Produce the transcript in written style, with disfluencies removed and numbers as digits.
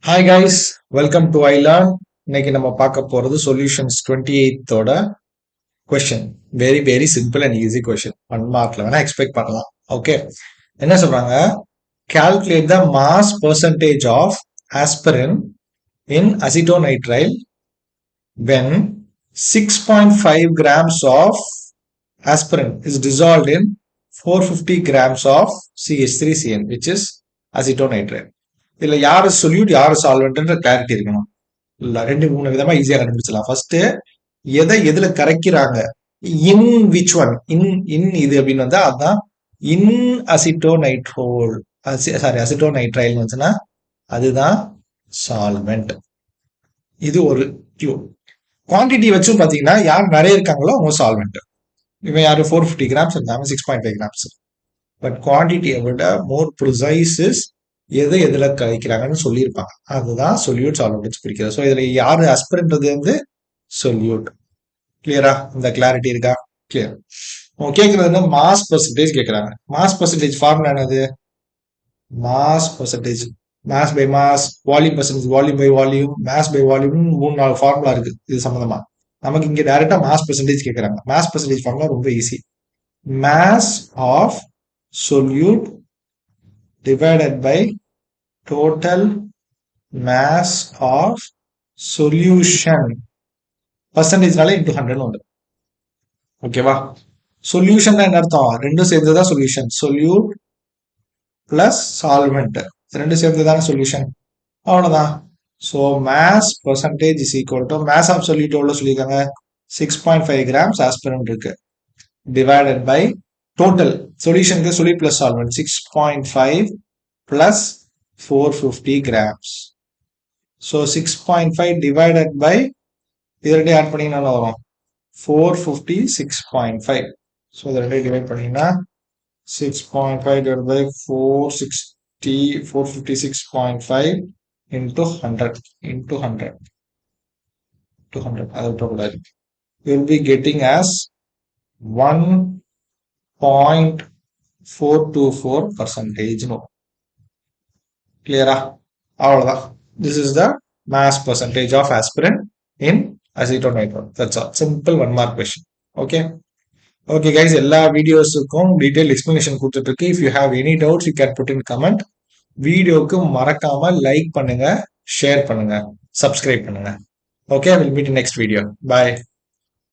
Hi guys, welcome to iLearn. இன்னைக்கு நம்ம பார்க்க போறது சொல்யூஷன்ஸ் 28th ஓட question. Very simple and easy question. 1 மார்க்ல வேணா எக்ஸ்பெக்ட் பண்ணலாம். ஓகே, என்ன சொல்றாங்க? Calculate the mass percentage of aspirin in acetonitrile when 6.5 grams of aspirin is dissolved in 450 grams of CH3CN, which is acetonitrile. இதுல யாரு solute யாரு சால்வெண்ட்ன்ற clarity இருக்கணும். இல்ல 2-3 விதமா ஈஸியா கண்டுபிடிச்சலாம். ஃபர்ஸ்ட் எதை எதுல கரைக்கிறாங்க, இன் விச் ஒன், இன் இது அப்படின்னு வந்தா அதுதான் இன் அசிட்டோநைட்ரோல், சாரி அசிட்டோநைட்ரைல் வந்துச்சுன்னா அதுதான் சால்வெண்ட். இது ஒரு கியூ. குவான்டிட்டி வச்சும் பாத்தீங்கன்னா யார் நிறைய இருக்காங்களோ அவங்க சால்வெண்ட். இவன் யாரு 450 கிராம்ஸ் இருந்தாங்க, 6.5 கிராம்ஸ். பட் குவான்டிட்டியை விட மோர் ப்ரிசைஸ் இஸ் எது எதுல கழிக்கிறாங்கன்னு சொல்லியிருப்பாங்க. அதுதான் சொல்யூட் சால்வெண்ட் பிரிக்கிறது. ஸோ இதுல யாரு அஸ்பிரன்றது வந்து சொல்யூட். கிளியரா? இந்த கிளாரிட்டி இருக்கா? கிளியர். கேட்கறது என்ன, மாஸ் பெர்சன்டேஜ் கேட்கறாங்க. மாஸ் பெர்சன்டேஜ் ஃபார்முலா என்னது? Mass percentage, mass by mass, volume percentage, volume by volume, mass by volume, 3-4 formula இருக்கு இது சம்பந்தமா. நமக்கு இங்க டைரக்டா மாஸ் பெர்சன்டேஜ் கேட்கறாங்க. மாஸ் பெர்சன்டேஜ் ஃபார்முலா ரொம்ப easy. Mass of solute divided by total mass of solution. பர்சன்டேஜ்னால இன்டூ 100 உண்டு. ஓகேவா? சொல்யூஷன் என்ன அர்த்தம்? ரெண்டும் சேர்ந்துதான் சொல்யூஷன். சொல்யூட் பிளஸ் சால்வெண்ட் ரெண்டும் சேர்ந்துதான சொல்யூஷன். அவ்வளவுதான். So mass percentage is equal to mass of solute எவ்வளவு சொல்லியிருக்காங்க? 6.5 கிராம்ஸ் ஆஸ்பிரின் இருக்கு, டிவைடட் பை டோட்டல் சொல்யூஷனுக்கு solute plus solvent 6.5 plus 450 grams. So 6.5 divided by இது ரெண்டு ஆட் பண்ணீங்கன்னா வரும் 456.5. ஸோ இது ரெண்டு டிவைட் பண்ணீங்கன்னா 6.5 divided by 456.5 into 100 into 100 அதை விட்டக்கூடாது. You will be getting as 1.424%. No. கிளியரா? அவ்வளவுதான். This is the mass percentage of aspirin in acetonitrile. That's all. Simple 1 mark question. Okay okay guys, எல்லா வீடியோஸுக்கும் டீடைல் எக்ஸ்பிளனேஷன் கொடுத்துட்டு இருக்கு. If you have any doubts you can put in comment. வீடியோக்கு மறக்காம like பண்ணுங்க, share பண்ணுங்க, subscribe பண்ணுங்க. Okay, will meet in next video. By.